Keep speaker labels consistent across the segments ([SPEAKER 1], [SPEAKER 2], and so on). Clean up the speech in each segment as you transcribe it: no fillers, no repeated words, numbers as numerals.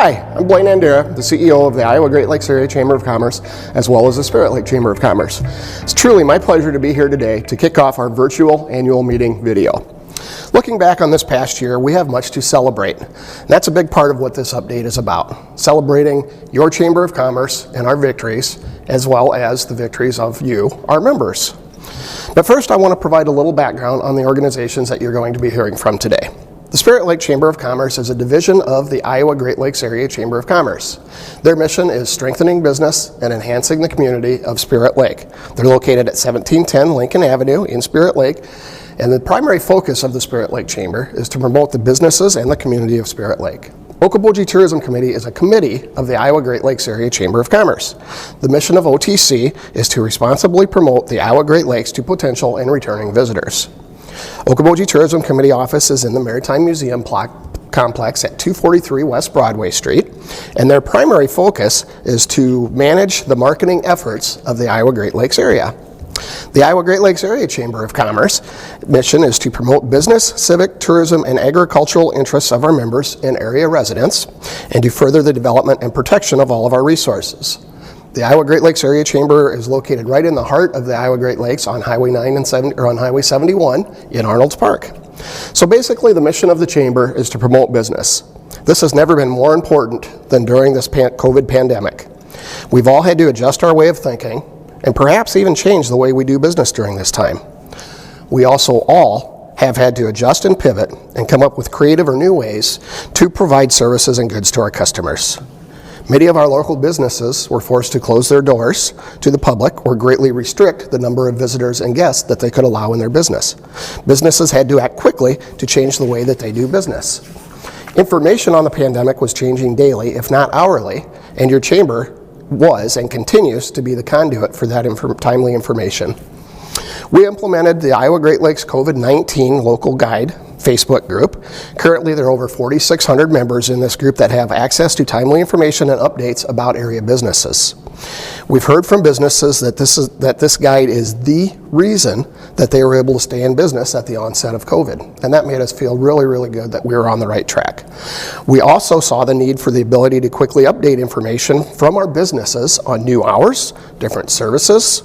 [SPEAKER 1] Hi, I'm Blaine Andrea, the CEO of the Iowa Great Lakes Area Chamber of Commerce, as well as the Spirit Lake Chamber of Commerce. It's truly my pleasure to be here today to kick off our virtual annual meeting video. Looking back on this past year, we have much to celebrate. That's a big part of what this update is about, celebrating your Chamber of Commerce and our victories, as well as the victories of you, our members. But first, I want to provide a little background on the organizations that you're going to be hearing from today. The Spirit Lake Chamber of Commerce is a division of the Iowa Great Lakes Area Chamber of Commerce. Their mission is strengthening business and enhancing the community of Spirit Lake. They're located at 1710 Lincoln Avenue in Spirit Lake, and the primary focus of the Spirit Lake Chamber is to promote the businesses and the community of Spirit Lake. Okoboji Tourism Committee is a committee of the Iowa Great Lakes Area Chamber of Commerce. The mission of OTC is to responsibly promote the Iowa Great Lakes to potential and returning visitors. Okoboji Tourism Committee office is in the Maritime Museum complex at 243 West Broadway Street, and their primary focus is to manage the marketing efforts of the Iowa Great Lakes area. The Iowa Great Lakes Area Chamber of Commerce mission is to promote business, civic, tourism, and agricultural interests of our members and area residents, and to further the development and protection of all of our resources. The Iowa Great Lakes Area Chamber is located right in the heart of the Iowa Great Lakes on Highway 9 and 7, or on Highway 71 in Arnold's Park. So basically, the mission of the Chamber is to promote business. This has never been more important than during this COVID pandemic. We've all had to adjust our way of thinking and perhaps even change the way we do business during this time. We also all have had to adjust and pivot and come up with creative or new ways to provide services and goods to our customers. Many of our local businesses were forced to close their doors to the public or greatly restrict the number of visitors and guests that they could allow in their business. Businesses had to act quickly to change the way that they do business. Information on the pandemic was changing daily, if not hourly, and your chamber was and continues to be the conduit for that timely information. We implemented the Iowa Great Lakes COVID-19 Local Guide Facebook group. Currently, there are over 4,600 members in this group that have access to timely information and updates about area businesses. We've heard from businesses that this guide is the reason that they were able to stay in business at the onset of COVID, and that made us feel really, really good that we were on the right track. We also saw the need for the ability to quickly update information from our businesses on new hours, different services,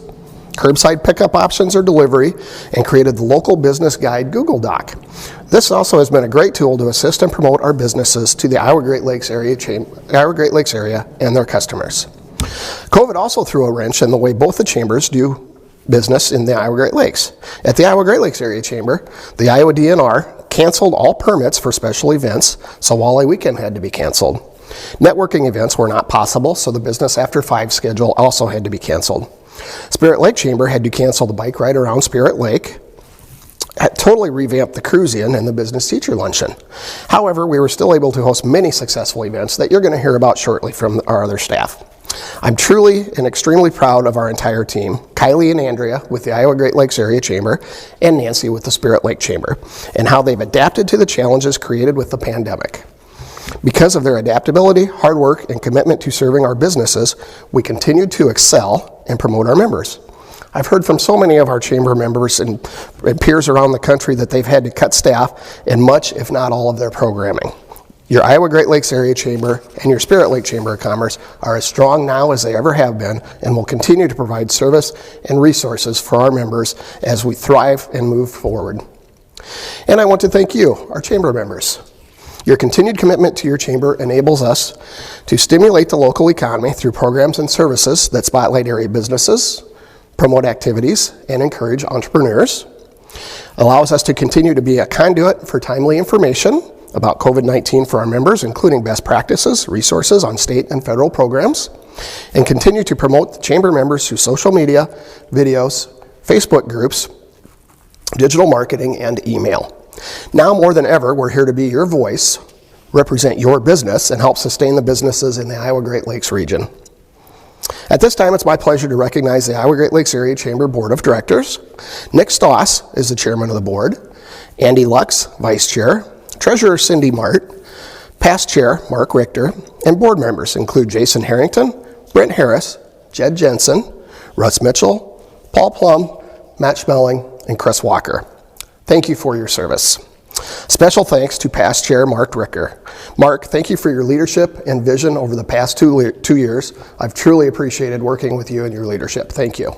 [SPEAKER 1] curbside pickup options or delivery, and created the Local Business Guide Google Doc. This also has been a great tool to assist and promote our businesses to the Iowa Great Lakes area and their customers. COVID also threw a wrench in the way both the chambers do business in the Iowa Great Lakes. At the Iowa Great Lakes Area Chamber, the Iowa DNR canceled all permits for special events, so Walleye Weekend had to be canceled. Networking events were not possible, so the Business After 5 schedule also had to be canceled. Spirit Lake Chamber had to cancel the bike ride around Spirit Lake, totally revamped the cruise-in and the business teacher luncheon. However, we were still able to host many successful events that you're going to hear about shortly from our other staff. I'm truly and extremely proud of our entire team, Kylie and Andrea with the Iowa Great Lakes Area Chamber, and Nancy with the Spirit Lake Chamber, and how they've adapted to the challenges created with the pandemic. Because of their adaptability, hard work, and commitment to serving our businesses, we continue to excel and promote our members. I've heard from so many of our chamber members and peers around the country that they've had to cut staff in much, if not all, of their programming. Your Iowa Great Lakes Area Chamber and your Spirit Lake Chamber of Commerce are as strong now as they ever have been and will continue to provide service and resources for our members as we thrive and move forward. And I want to thank you, our chamber members. Your continued commitment to your chamber enables us to stimulate the local economy through programs and services that spotlight area businesses, promote activities, and encourage entrepreneurs. Allows us to continue to be a conduit for timely information about COVID-19 for our members, including best practices, resources on state and federal programs, and continue to promote the chamber members through social media, videos, Facebook groups, digital marketing, and email. Now more than ever, we're here to be your voice, represent your business, and help sustain the businesses in the Iowa Great Lakes region. At this time, it's my pleasure to recognize the Iowa Great Lakes Area Chamber Board of Directors. Nick Stauss is the chairman of the board, Andy Lux, vice chair, treasurer Cindy Mart, past chair Mark Richter, and board members include Jason Harrington, Brent Harris, Jed Jensen, Russ Mitchell, Paul Plum, Matt Schmeling, and Chris Walker. Thank you for your service. Special thanks to past chair Mark Ricker. Mark, thank you for your leadership and vision over the past 2 years. I've truly appreciated working with you and your leadership. Thank you.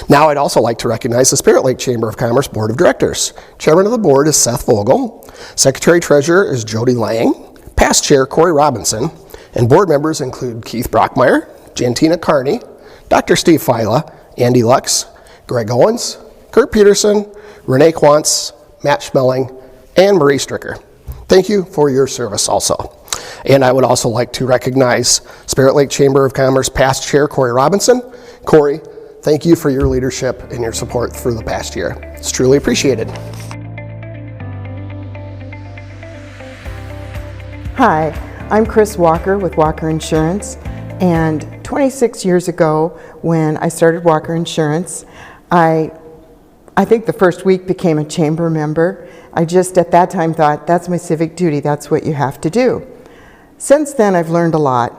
[SPEAKER 1] Now I'd also like to recognize the Spirit Lake Chamber of Commerce Board of Directors. Chairman of the board is Seth Vogel. Secretary-Treasurer is Jody Lang. Past chair Corey Robinson. And board members include Keith Brockmeyer, Jantina Carney, Dr. Steve Fila, Andy Lux, Greg Owens, Kurt Peterson, Renee Quantz, Matt Schmeling, and Marie Stricker. Thank you for your service also. And I would also like to recognize Spirit Lake Chamber of Commerce past chair Corey Robinson. Corey, thank you for your leadership and your support through the past year. It's truly appreciated.
[SPEAKER 2] Hi, I'm Chris Walker with Walker Insurance, and 26 years ago when I started Walker Insurance, I think the first week became a chamber member. I just at that time thought, that's my civic duty, that's what you have to do. Since then I've learned a lot.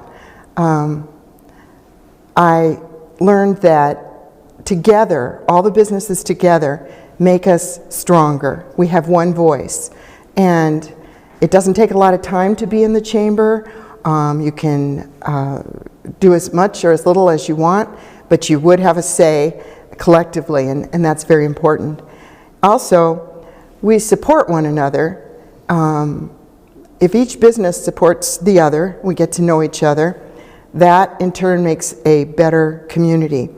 [SPEAKER 2] I learned that together, all the businesses together make us stronger. We have one voice, and it doesn't take a lot of time to be in the chamber. You can do as much or as little as you want, but you would have a say collectively, and that's very important. Also, we support one another. If each business supports the other, we get to know each other. That in turn makes a better community.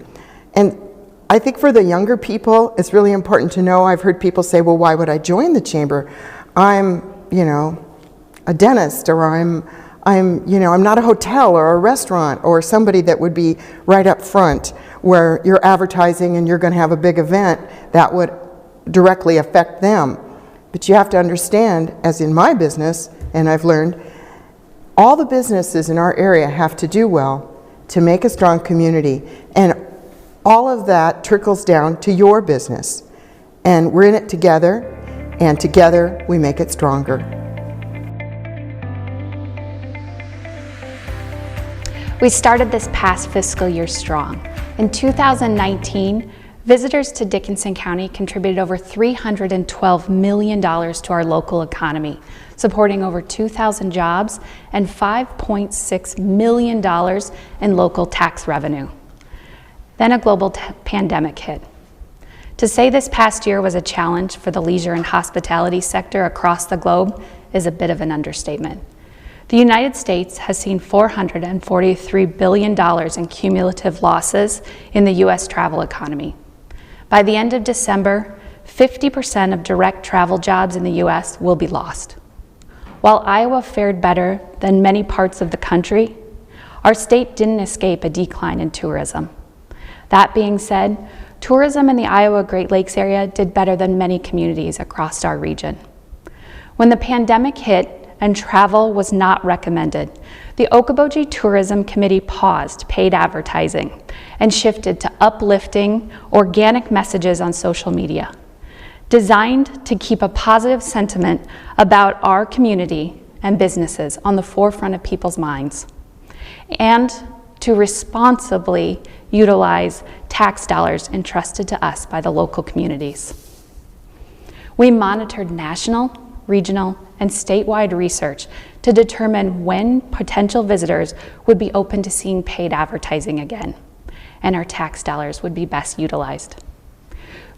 [SPEAKER 2] And I think for the younger people, it's really important to know, I've heard people say, well, why would I join the chamber? I'm, a dentist, or I'm not a hotel or a restaurant or somebody that would be right up front where you're advertising and you're going to have a big event that would directly affect them. But you have to understand, as in my business, and I've learned, all the businesses in our area have to do well to make a strong community, and all of that trickles down to your business. And we're in it together, and together we make it stronger.
[SPEAKER 3] We started this past fiscal year strong. In 2019, visitors to Dickinson County contributed over $312 million to our local economy, supporting over 2,000 jobs and $5.6 million in local tax revenue. Then a global pandemic hit. To say this past year was a challenge for the leisure and hospitality sector across the globe is a bit of an understatement. The United States has seen $443 billion in cumulative losses in the U.S. travel economy. By the end of December, 50% of direct travel jobs in the U.S. will be lost. While Iowa fared better than many parts of the country, our state didn't escape a decline in tourism. That being said, tourism in the Iowa Great Lakes area did better than many communities across our region. When the pandemic hit and travel was not recommended, the Okoboji Tourism Committee paused paid advertising and shifted to uplifting organic messages on social media, designed to keep a positive sentiment about our community and businesses on the forefront of people's minds, and to responsibly utilize tax dollars entrusted to us by the local communities. We monitored national, regional, and statewide research to determine when potential visitors would be open to seeing paid advertising again, and our tax dollars would be best utilized.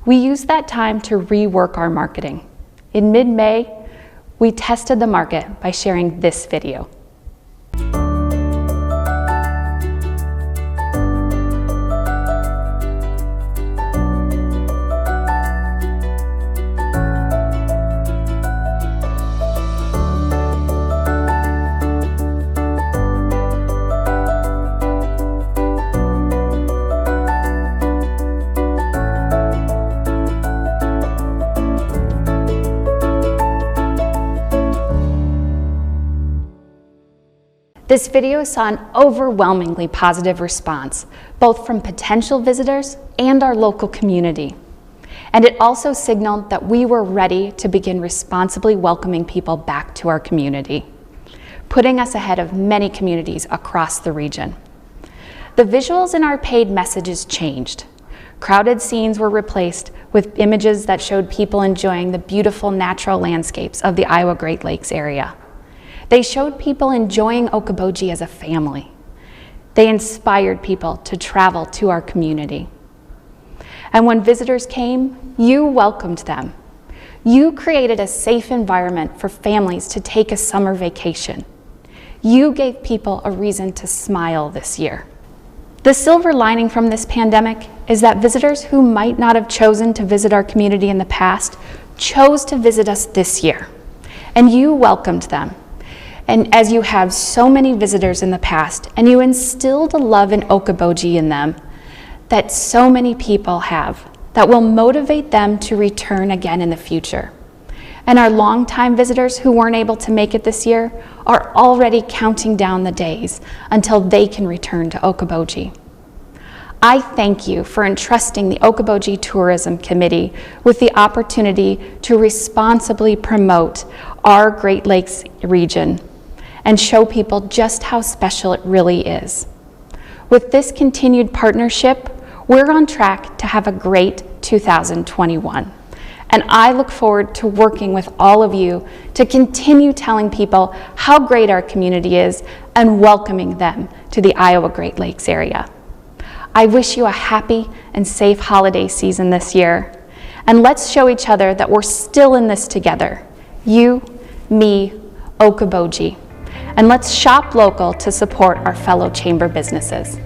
[SPEAKER 3] We used that time to rework our marketing. In mid-May, we tested the market by sharing this video. This video saw an overwhelmingly positive response, both from potential visitors and our local community. And it also signaled that we were ready to begin responsibly welcoming people back to our community, putting us ahead of many communities across the region. The visuals in our paid messages changed, Crowded scenes were replaced with images that showed people enjoying the beautiful natural landscapes of the Iowa Great Lakes area. They showed people enjoying Okoboji as a family. They inspired people to travel to our community. And when visitors came, you welcomed them. You created a safe environment for families to take a summer vacation. You gave people a reason to smile this year. The silver lining from this pandemic is that visitors who might not have chosen to visit our community in the past chose to visit us this year, and you welcomed them. And as you have so many visitors in the past, and you instilled a love in Okoboji in them that so many people have, that will motivate them to return again in the future. And our longtime visitors who weren't able to make it this year are already counting down the days until they can return to Okoboji. I thank you for entrusting the Okoboji Tourism Committee with the opportunity to responsibly promote our Great Lakes region and show people just how special it really is. With this continued partnership, we're on track to have a great 2021. And I look forward to working with all of you to continue telling people how great our community is and welcoming them to the Iowa Great Lakes area. I wish you a happy and safe holiday season this year. And let's show each other that we're still in this together. You, me, Okoboji. And let's shop local to support our fellow chamber businesses.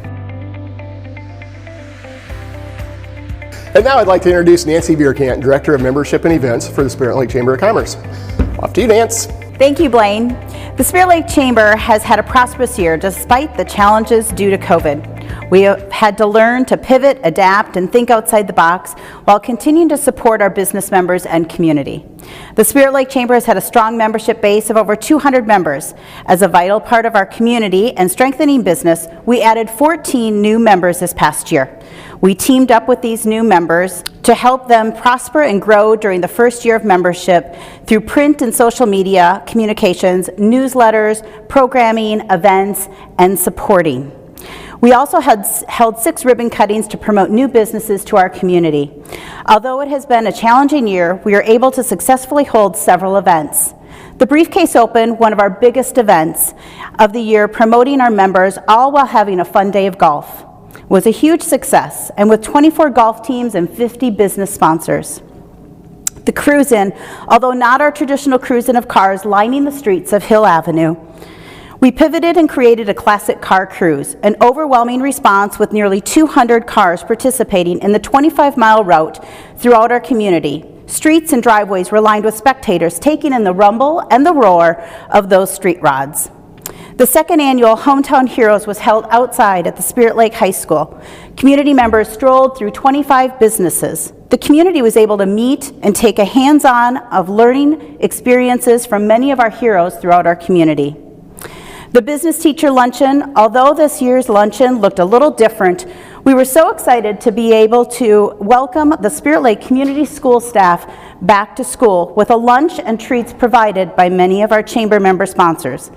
[SPEAKER 1] And now I'd like to introduce Nancy Bierkant, Director of Membership and Events for the Spirit Lake Chamber of Commerce. Off to you, Nance.
[SPEAKER 4] Thank you, Blaine. The Spirit Lake Chamber has had a prosperous year despite the challenges due to COVID. We have had to learn to pivot, adapt, and think outside the box while continuing to support our business members and community. The Spirit Lake Chamber has had a strong membership base of over 200 members. As a vital part of our community and strengthening business, we added 14 new members this past year. We teamed up with these new members to help them prosper and grow during the first year of membership through print and social media, communications, newsletters, programming, events, and supporting. We also held 6 ribbon cuttings to promote new businesses to our community. Although it has been a challenging year, we are able to successfully hold several events. The Briefcase Open, one of our biggest events of the year, promoting our members, all while having a fun day of golf, was a huge success, and with 24 golf teams and 50 business sponsors. The cruise-in, although not our traditional cruise-in of cars lining the streets of Hill Avenue, we pivoted and created a classic car cruise, an overwhelming response with nearly 200 cars participating in the 25-mile route throughout our community. Streets and driveways were lined with spectators taking in the rumble and the roar of those street rods. The second annual Hometown Heroes was held outside at the Spirit Lake High School. Community members strolled through 25 businesses. The community was able to meet and take a hands-on of learning experiences from many of our heroes throughout our community. The Business Teacher Luncheon, although this year's luncheon looked a little different, we were so excited to be able to welcome the Spirit Lake Community School staff back to school with a lunch and treats provided by many of our chamber member sponsors.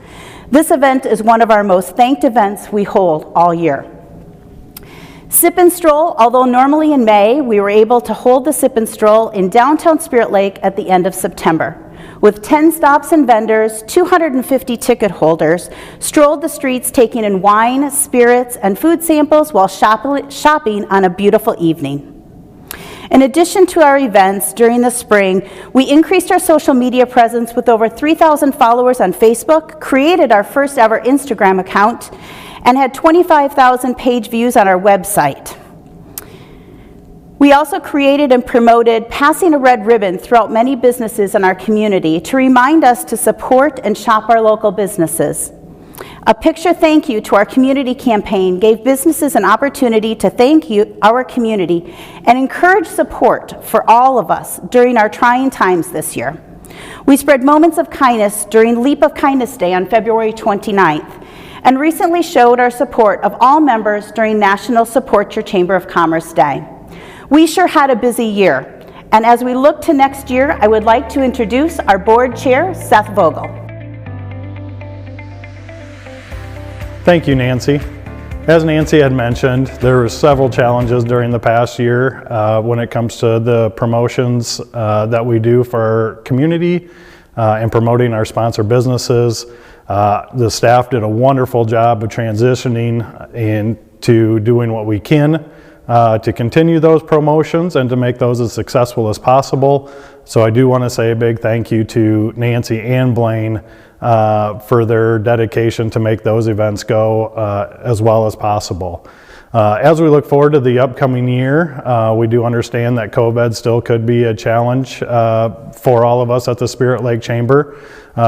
[SPEAKER 4] This event is one of our most thanked events we hold all year. Sip and Stroll, although normally in May, we were able to hold the Sip and Stroll in downtown Spirit Lake at the end of September. With 10 stops and vendors, 250 ticket holders strolled the streets taking in wine, spirits, and food samples while shopping on a beautiful evening. In addition to our events during the spring, we increased our social media presence with over 3,000 followers on Facebook, created our first ever Instagram account, and had 25,000 page views on our website. We also created and promoted passing a red ribbon throughout many businesses in our community to remind us to support and shop our local businesses. A picture thank you to our community campaign gave businesses an opportunity to thank you, our community, and encourage support for all of us during our trying times this year. We spread moments of kindness during Leap of Kindness Day on February 29th, and recently showed our support of all members during National Support Your Chamber of Commerce Day. We sure had a busy year, and as we look to next year, I would like to introduce our board chair, Seth Vogel.
[SPEAKER 5] Thank you, Nancy. As Nancy had mentioned, there were several challenges during the past year when it comes to the promotions that we do for our community and promoting our sponsor businesses. The staff did a wonderful job of transitioning into doing what we can to continue those promotions and to make those as successful as possible. So I do want to say a big thank you to Nancy and Blaine for their dedication to make those events go as well as possible. As we look forward to the upcoming year, we do understand that COVID still could be a challenge for all of us at the Spirit Lake Chamber.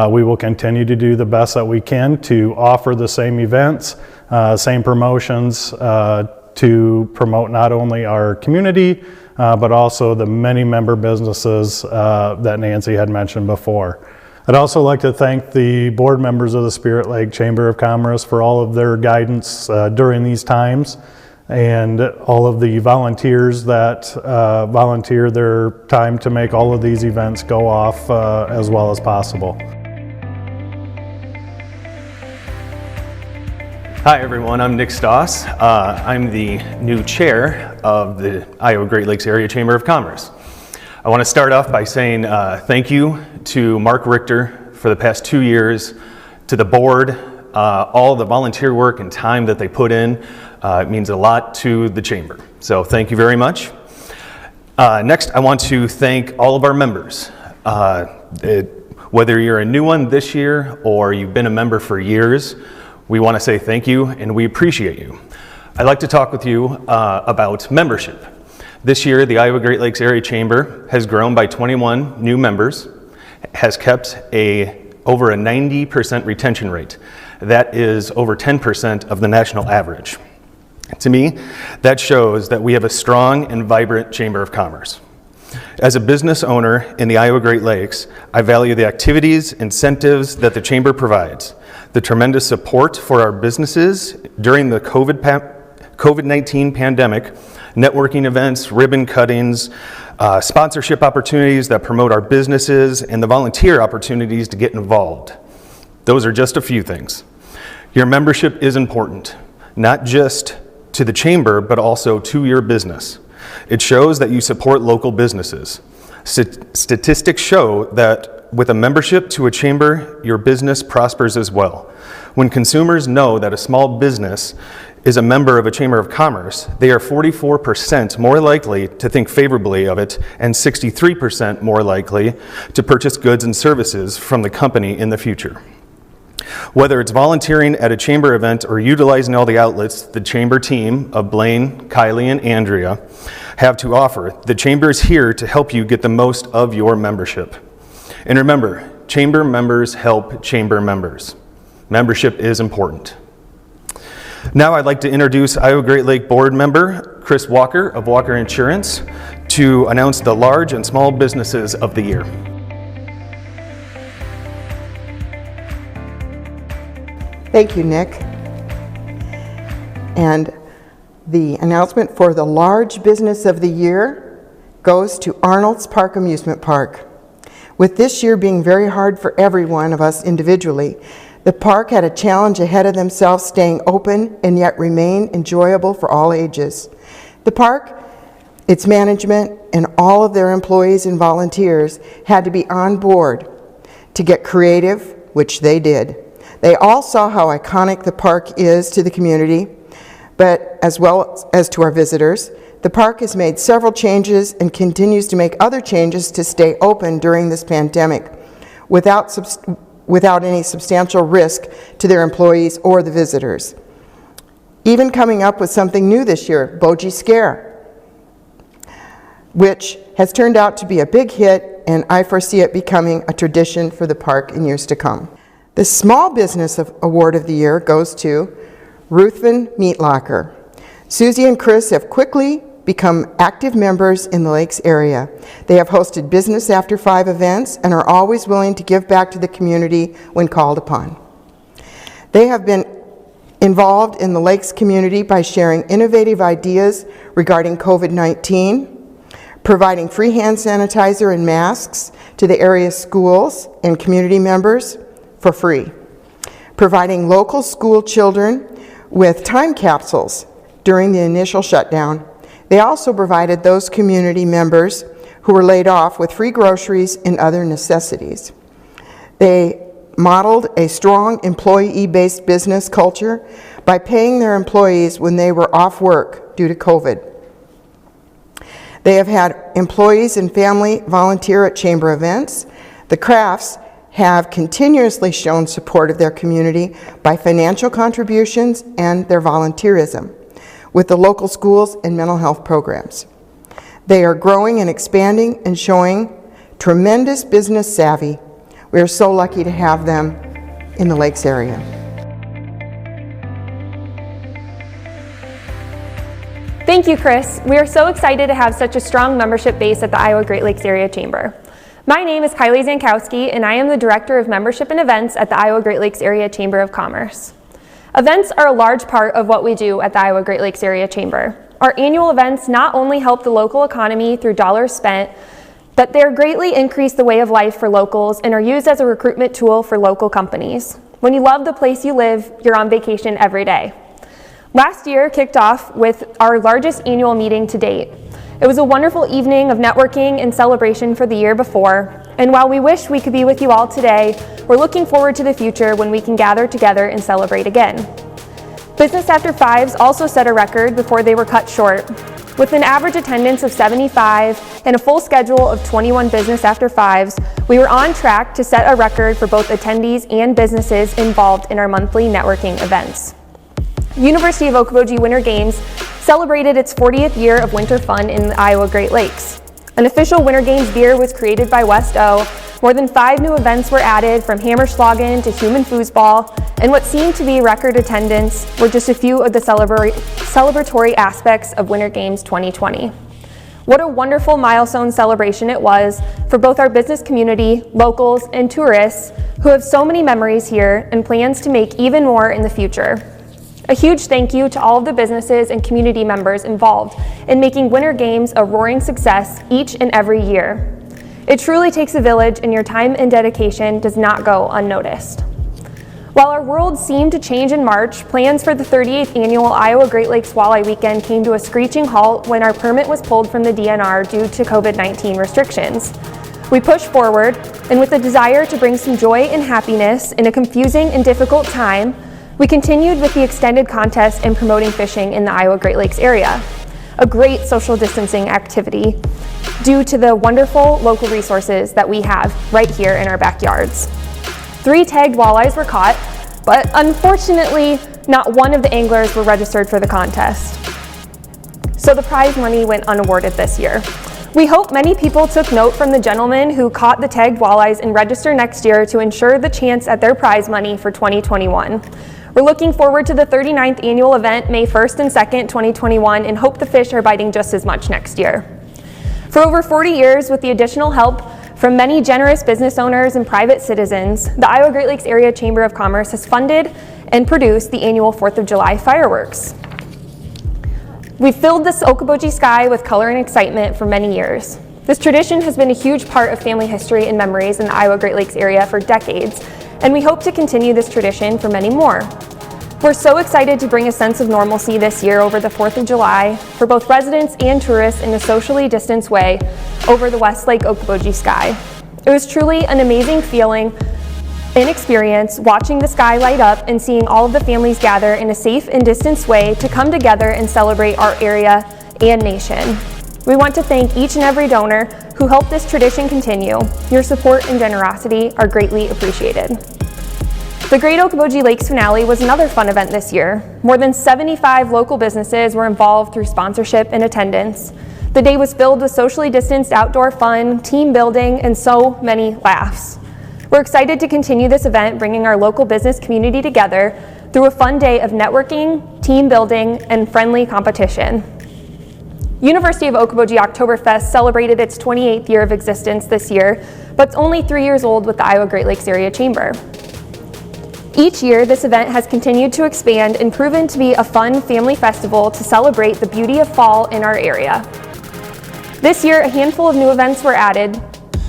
[SPEAKER 5] We will continue to do the best that we can to offer the same events, same promotions to promote not only our community, but also the many member businesses that Nancy had mentioned before. I'd also like to thank the board members of the Spirit Lake Chamber of Commerce for all of their guidance during these times, and all of the volunteers that volunteer their time to make all of these events go off as well as possible.
[SPEAKER 6] Hi everyone, I'm Nick Stauss. I'm the new chair of the Iowa Great Lakes Area Chamber of Commerce. I want to start off by saying thank you to Mark Richter for the past 2 years, to the board, all the volunteer work and time that they put in. It means a lot to the chamber. So thank you very much. Next, I want to thank all of our members. Whether you're a new one this year or you've been a member for years, we want to say thank you and we appreciate you. I'd like to talk with you about membership. This year, the Iowa Great Lakes Area Chamber has grown by 21 new members, has kept over a 90% retention rate. That is over 10% of the national average. To me, that shows that we have a strong and vibrant Chamber of Commerce. As a business owner in the Iowa Great Lakes, I value the activities, incentives that the Chamber provides, the tremendous support for our businesses during the COVID-19 pandemic, networking events, ribbon cuttings, sponsorship opportunities that promote our businesses, and the volunteer opportunities to get involved. Those are just a few things. Your membership is important, not just to the chamber, but also to your business. It shows that you support local businesses. Statistics show that with a membership to a chamber, your business prospers as well. When consumers know that a small business is a member of a Chamber of Commerce, they are 44% more likely to think favorably of it and 63% more likely to purchase goods and services from the company in the future. Whether it's volunteering at a chamber event or utilizing all the outlets the chamber team of Blaine, Kylie, and Andrea have to offer, the chamber is here to help you get the most of your membership. And remember, chamber members help chamber members. Membership is important. Now I'd like to introduce Iowa Great Lake board member Chris Walker of Walker Insurance to announce the large and small businesses of the year.
[SPEAKER 2] Thank you, Nick. And the announcement for the large business of the year goes to ARNOLDS Park Amusement Park. With this year being very hard for every one of us individually, the park had a challenge ahead of themselves, staying open and yet remain enjoyable for all ages. The park, its management, and all of their employees and volunteers had to be on board to get creative, which they did. They all saw how iconic the park is to the community, but as well as to our visitors. The park has made several changes and continues to make other changes to stay open during this pandemic without any substantial risk to their employees or the visitors. Even coming up with something new this year, Boji Scare, which has turned out to be a big hit, and I foresee it becoming a tradition for the park in years to come. The Small Business Award of the Year goes to Ruthven Meat Locker. Susie and Chris have quickly become active members in the Lakes area. They have hosted Business After 5 events and are always willing to give back to the community when called upon. They have been involved in the Lakes community by sharing innovative ideas regarding COVID-19, providing free hand sanitizer and masks to the area schools and community members for free, providing local school children with time capsules during the initial shutdown. They also provided those community members who were laid off with free groceries and other necessities. They modeled a strong employee-based business culture by paying their employees when they were off work due to COVID. They have had employees and family volunteer at chamber events. The Crafts have continuously shown support of their community by financial contributions and their volunteerism with the local schools and mental health programs. They are growing and expanding and showing tremendous business savvy. We are so lucky to have them in the Lakes area.
[SPEAKER 7] Thank you, Chris. We are so excited to have such a strong membership base at the Iowa Great Lakes Area Chamber. My name is Kylie Zankowski, and I am the Director of Membership and Events at the Iowa Great Lakes Area Chamber of Commerce. Events are a large part of what we do at the Iowa Great Lakes Area Chamber. Our annual events not only help the local economy through dollars spent, but they greatly increase the way of life for locals and are used as a recruitment tool for local companies. When you love the place you live, you're on vacation every day. Last year kicked off with our largest annual meeting to date. It was a wonderful evening of networking and celebration for the year before, and while we wish we could be with you all today, we're looking forward to the future when we can gather together and celebrate again. Business After Fives also set a record before they were cut short. With an average attendance of 75 and a full schedule of 21 Business After Fives, we were on track to set a record for both attendees and businesses involved in our monthly networking events. University of Okoboji Winter Games celebrated its 40th year of winter fun in the Iowa Great Lakes. An official Winter Games beer was created by West O. More than 5 new events were added, from Hammerschlagen to human foosball, and what seemed to be record attendance were just a few of the celebratory aspects of Winter Games 2020. What a wonderful milestone celebration it was for both our business community, locals, and tourists who have so many memories here and plans to make even more in the future. A huge thank you to all of the businesses and community members involved in making Winter Games a roaring success each and every year. It truly takes a village, and your time and dedication does not go unnoticed. While our world seemed to change in March, plans for the 38th annual Iowa Great Lakes Walleye Weekend came to a screeching halt when our permit was pulled from the DNR due to COVID-19 restrictions. We pushed forward, and with a desire to bring some joy and happiness in a confusing and difficult time, we continued with the extended contest and promoting fishing in the Iowa Great Lakes area, a great social distancing activity due to the wonderful local resources that we have right here in our backyards. 3 tagged walleyes were caught, but unfortunately, not one of the anglers were registered for the contest. So the prize money went unawarded this year. We hope many people took note from the gentleman who caught the tagged walleyes and register next year to ensure the chance at their prize money for 2021. We're looking forward to the 39th annual event, May 1st and 2nd, 2021, and hope the fish are biting just as much next year. For over 40 years, with the additional help from many generous business owners and private citizens, the Iowa Great Lakes Area Chamber of Commerce has funded and produced the annual 4th of July fireworks. We've filled this Okoboji sky with color and excitement for many years. This tradition has been a huge part of family history and memories in the Iowa Great Lakes area for decades, and we hope to continue this tradition for many more. We're so excited to bring a sense of normalcy this year over the 4th of July for both residents and tourists in a socially distanced way over the West Lake Okoboji sky. It was truly an amazing feeling and experience watching the sky light up and seeing all of the families gather in a safe and distanced way to come together and celebrate our area and nation. We want to thank each and every donor who helped this tradition continue. Your support and generosity are greatly appreciated. The Great Okoboji Lakes Finale was another fun event this year. More than 75 local businesses were involved through sponsorship and attendance. The day was filled with socially distanced outdoor fun, team building, and so many laughs. We're excited to continue this event, bringing our local business community together through a fun day of networking, team building, and friendly competition. University of Okoboji Oktoberfest celebrated its 28th year of existence this year, but it's only 3 years old with the Iowa Great Lakes Area Chamber. Each year, this event has continued to expand and proven to be a fun family festival to celebrate the beauty of fall in our area. This year, a handful of new events were added,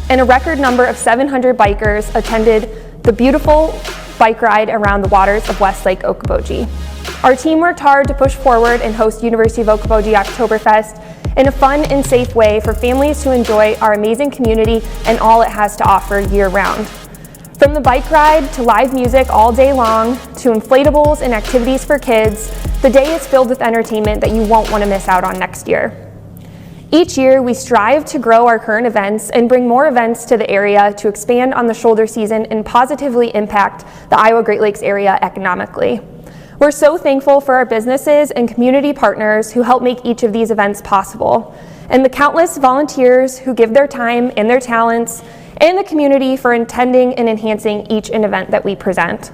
[SPEAKER 7] and a record number of 700 bikers attended the beautiful bike ride around the waters of West Lake Okoboji. Our team worked hard to push forward and host University of Okoboji Oktoberfest in a fun and safe way for families to enjoy our amazing community and all it has to offer year-round. From the bike ride to live music all day long to inflatables and activities for kids, the day is filled with entertainment that you won't want to miss out on next year. Each year, we strive to grow our current events and bring more events to the area to expand on the shoulder season and positively impact the Iowa Great Lakes area economically. We're so thankful for our businesses and community partners who help make each of these events possible, and the countless volunteers who give their time and their talents, and the community for attending and enhancing each event that we present.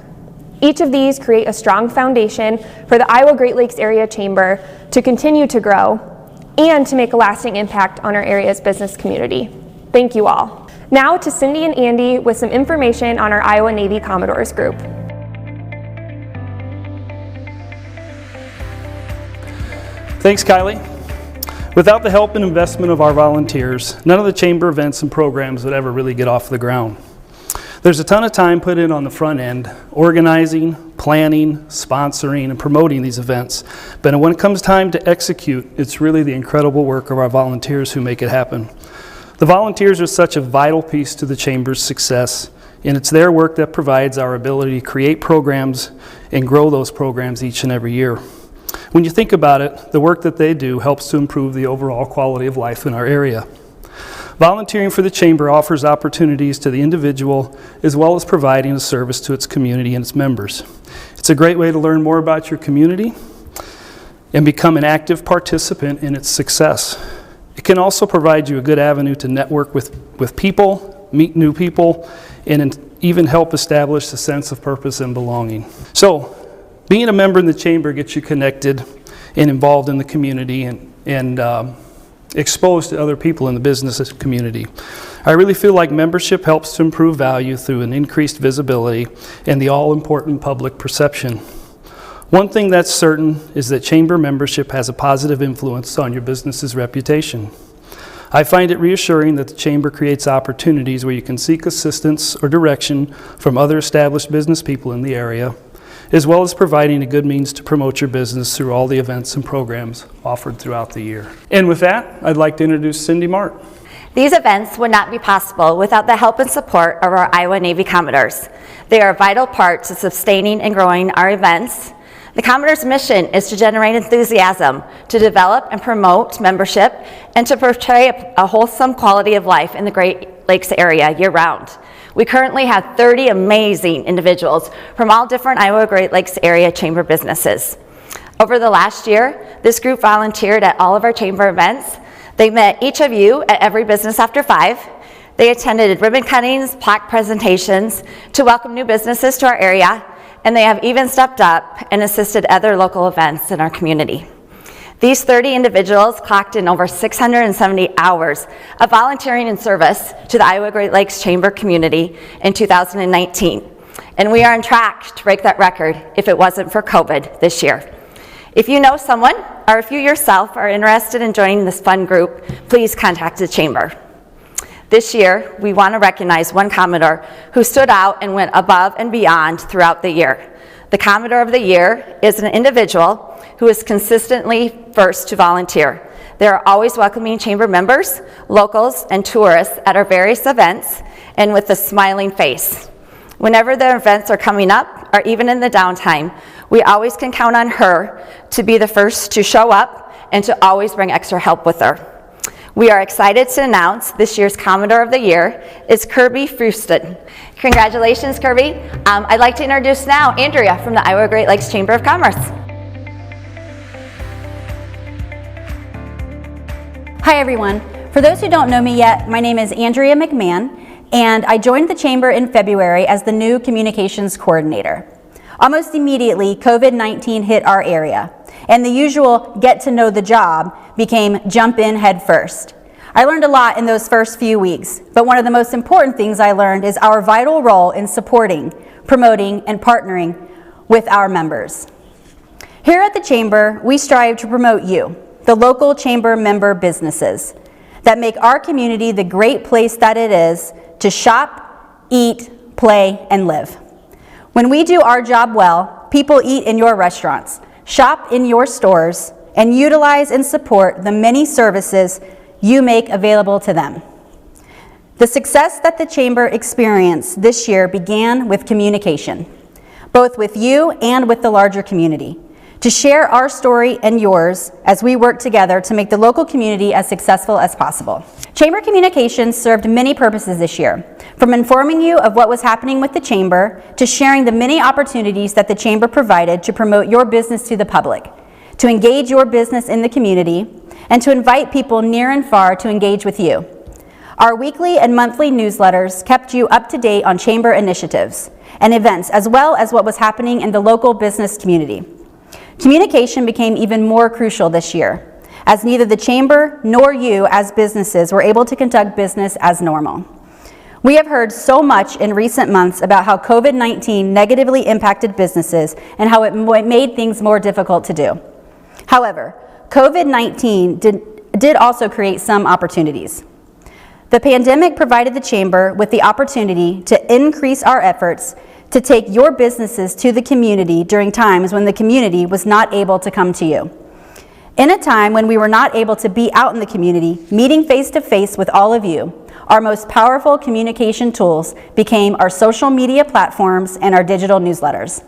[SPEAKER 7] Each of these create a strong foundation for the Iowa Great Lakes Area Chamber to continue to grow and to make a lasting impact on our area's business community. Thank you all. Now to Cindy and Andy with some information on our Iowa Navy Commodores group.
[SPEAKER 8] Thanks, Kylie. Without the help and investment of our volunteers, none of the chamber events and programs would ever really get off the ground. There's a ton of time put in on the front end, organizing, planning, sponsoring, and promoting these events. But when it comes time to execute, it's really the incredible work of our volunteers who make it happen. The volunteers are such a vital piece to the chamber's success, and it's their work that provides our ability to create programs and grow those programs each and every year. When you think about it, the work that they do helps to improve the overall quality of life in our area. Volunteering for the chamber offers opportunities to the individual as well as providing a service to its community and its members. It's a great way to learn more about your community and become an active participant in its success. It can also provide you a good avenue to network with people, meet new people, and even help establish a sense of purpose and belonging. So, being a member in the chamber gets you connected and involved in the community and exposed to other people in the business community. I really feel like membership helps to improve value through an increased visibility and the all-important public perception. One thing that's certain is that chamber membership has a positive influence on your business's reputation. I find it reassuring that the chamber creates opportunities where you can seek assistance or direction from other established business people in the area, as well as providing a good means to promote your business through all the events and programs offered throughout the year. And with that, I'd like to introduce Cindy Mart.
[SPEAKER 9] These events would not be possible without the help and support of our Iowa Navy Commodores. They are a vital part to sustaining and growing our events. The Commodores' mission is to generate enthusiasm, to develop and promote membership, and to portray a wholesome quality of life in the Great Lakes area year-round. We currently have 30 amazing individuals from all different Iowa Great Lakes area chamber businesses. Over the last year, this group volunteered at all of our chamber events. They met each of you at every business after 5. They attended ribbon cuttings, plaque presentations to welcome new businesses to our area, and they have even stepped up and assisted other local events in our community. These 30 individuals clocked in over 670 hours of volunteering and service to the Iowa Great Lakes Chamber community in 2019. And we are on track to break that record if it wasn't for COVID this year. If you know someone, or if you yourself are interested in joining this fun group, please contact the chamber. This year, we want to recognize one Commodore who stood out and went above and beyond throughout the year. The Commodore of the Year is an individual who is consistently first to volunteer. They are always welcoming chamber members, locals, and tourists at our various events, and with a smiling face. Whenever the events are coming up, or even in the downtime, we always can count on her to be the first to show up and to always bring extra help with her. We are excited to announce this year's Commodore of the Year is Kirby Frusted. Congratulations, Kirby. I'd like to introduce now Andrea from the Iowa Great Lakes Chamber of Commerce.
[SPEAKER 10] Hi everyone. For those who don't know me yet, my name is Andrea McMahon, and I joined the Chamber in February as the new Communications Coordinator. Almost immediately, COVID-19 hit our area, and the usual get to know the job became jump in head first. I learned a lot in those first few weeks, but one of the most important things I learned is our vital role in supporting, promoting, and partnering with our members. Here at the Chamber, we strive to promote you, the local Chamber member businesses, that make our community the great place that it is to shop, eat, play, and live. When we do our job well, people eat in your restaurants, shop in your stores, and utilize and support the many services you make available to them. The success that the Chamber experienced this year began with communication, both with you and with the larger community, to share our story and yours as we work together to make the local community as successful as possible. Chamber communications served many purposes this year, from informing you of what was happening with the Chamber to sharing the many opportunities that the Chamber provided to promote your business to the public, to engage your business in the community, and to invite people near and far to engage with you. Our weekly and monthly newsletters kept you up to date on Chamber initiatives and events, as well as what was happening in the local business community. Communication became even more crucial this year, as neither the Chamber nor you as businesses were able to conduct business as normal. We have heard so much in recent months about how COVID-19 negatively impacted businesses and how it made things more difficult to do. However, COVID-19 did also create some opportunities. The pandemic provided the Chamber with the opportunity to increase our efforts to take your businesses to the community during times when the community was not able to come to you. In a time when we were not able to be out in the community, meeting face-to-face with all of you, our most powerful communication tools became our social media platforms and our digital newsletters.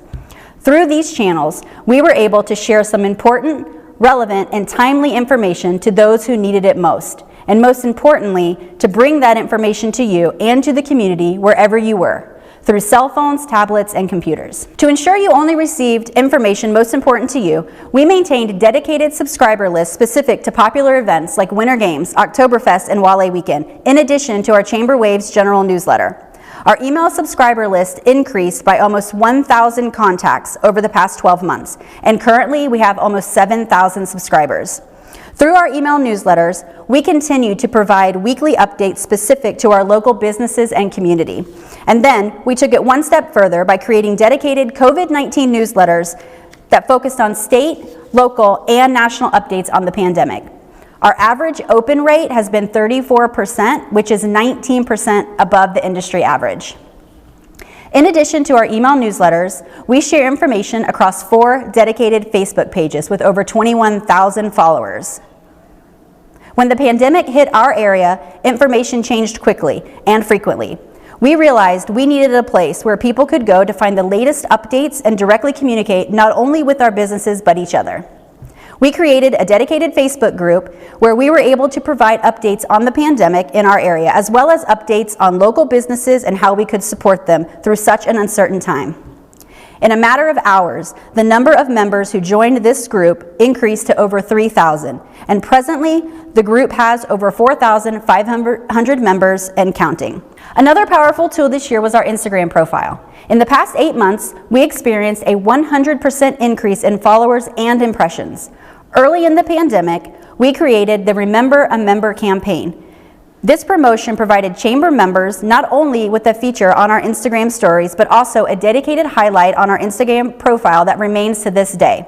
[SPEAKER 10] Through these channels, we were able to share some important, relevant, and timely information to those who needed it most, and most importantly, to bring that information to you and to the community wherever you were, through cell phones, tablets, and computers. To ensure you only received information most important to you, we maintained dedicated subscriber lists specific to popular events like Winter Games, Oktoberfest, and Wale Weekend, in addition to our Chamber Waves general newsletter. Our email subscriber list increased by almost 1,000 contacts over the past 12 months, and currently we have almost 7,000 subscribers. Through our email newsletters, we continue to provide weekly updates specific to our local businesses and community. And then we took it one step further by creating dedicated COVID-19 newsletters that focused on state, local, and national updates on the pandemic. Our average open rate has been 34%, which is 19% above the industry average. In addition to our email newsletters, we share information across 4 dedicated Facebook pages with over 21,000 followers. When the pandemic hit our area, information changed quickly and frequently. We realized we needed a place where people could go to find the latest updates and directly communicate not only with our businesses but each other. We created a dedicated Facebook group where we were able to provide updates on the pandemic in our area, as well as updates on local businesses and how we could support them through such an uncertain time. In a matter of hours, the number of members who joined this group increased to over 3,000, and presently, the group has over 4,500 members and counting. Another powerful tool this year was our Instagram profile. In the past 8 months, we experienced a 100% increase in followers and impressions. Early in the pandemic, we created the Remember a Member campaign. This promotion provided Chamber members not only with a feature on our Instagram stories, but also a dedicated highlight on our Instagram profile that remains to this day.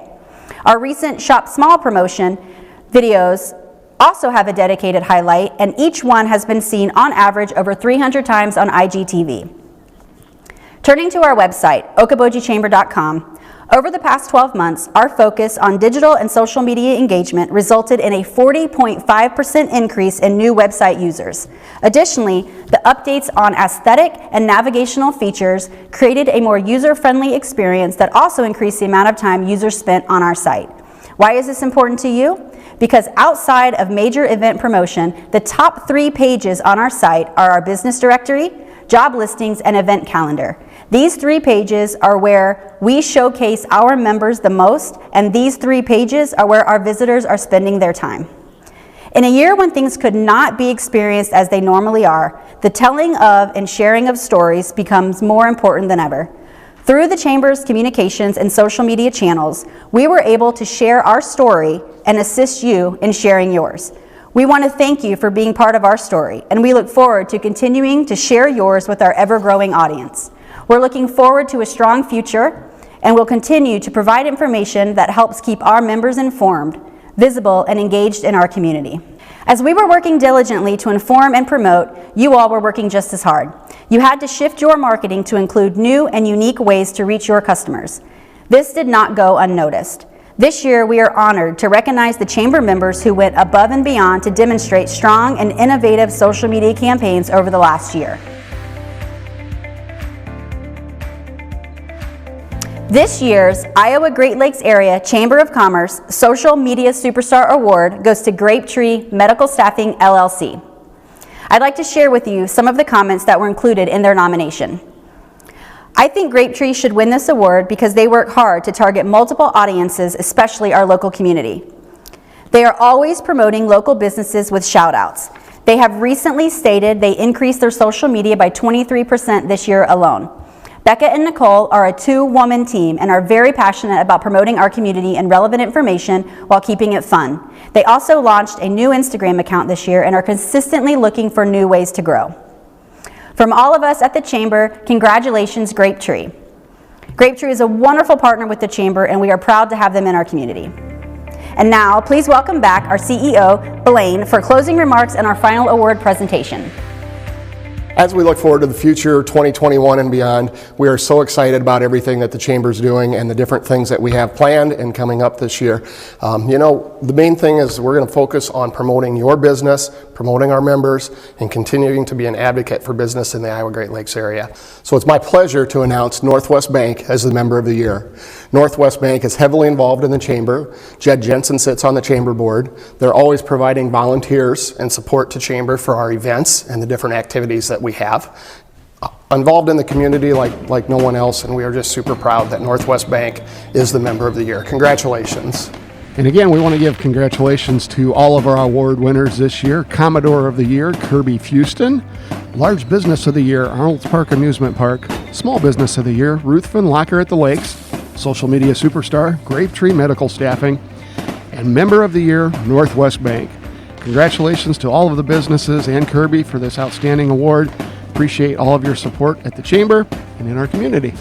[SPEAKER 10] Our recent Shop Small promotion videos also have a dedicated highlight, and each one has been seen on average over 300 times on IGTV. Turning to our website, okobojichamber.com, over the past 12 months, our focus on digital and social media engagement resulted in a 40.5% increase in new website users. Additionally, the updates on aesthetic and navigational features created a more user-friendly experience that also increased the amount of time users spent on our site. Why is this important to you? Because outside of major event promotion, the top 3 pages on our site are our business directory, job listings, and event calendar. These 3 pages are where we showcase our members the most, and these 3 pages are where our visitors are spending their time. In a year when things could not be experienced as they normally are, the telling of and sharing of stories becomes more important than ever. Through the Chamber's communications and social media channels, we were able to share our story and assist you in sharing yours. We want to thank you for being part of our story, and we look forward to continuing to share yours with our ever-growing audience. We're looking forward to a strong future, and we'll continue to provide information that helps keep our members informed, visible, and engaged in our community. As we were working diligently to inform and promote, you all were working just as hard. You had to shift your marketing to include new and unique ways to reach your customers. This did not go unnoticed. This year, we are honored to recognize the Chamber members who went above and beyond to demonstrate strong and innovative social media campaigns over the last year. This year's Iowa Great Lakes Area Chamber of Commerce Social Media Superstar Award goes to Grapetree Medical Staffing, LLC. I'd like to share with you some of the comments that were included in their nomination. I think Grapetree should win this award because they work hard to target multiple audiences, especially our local community. They are always promoting local businesses with shout-outs. They have recently stated they increased their social media by 23% this year alone. Becca and Nicole are a two-woman team and are very passionate about promoting our community and relevant information while keeping it fun. They also launched a new Instagram account this year and are consistently looking for new ways to grow. From all of us at the Chamber, congratulations, Grapetree. Grapetree is a wonderful partner with the Chamber, and we are proud to have them in our community. And now, please welcome back our CEO, Blaine, for closing remarks and our final award presentation.
[SPEAKER 1] As we look forward to the future, 2021 and beyond, we are so excited about everything that the Chamber's doing and the different things that we have planned and coming up this year. The main thing is we're going to focus on promoting your business, promoting our members, and continuing to be an advocate for business in the Iowa Great Lakes area. So it's my pleasure to announce Northwest Bank as the Member of the Year. Northwest Bank is heavily involved in the Chamber. Jed Jensen sits on the Chamber board. They're always providing volunteers and support to Chamber for our events and the different activities that we have. Involved in the community like no one else, and we are just super proud that Northwest Bank is the Member of the Year. Congratulations.
[SPEAKER 11] And again, we want to give congratulations to all of our award winners this year. Commodore of the Year, Kirby Fuston. Large Business of the Year, Arnold's Park Amusement Park. Small Business of the Year, Ruth Van Locker at the Lakes. Social Media Superstar, Grapetree Medical Staffing. And Member of the Year, Northwest Bank. Congratulations to all of the businesses and Kirby for this outstanding award. Appreciate all of your support at the Chamber and in our community.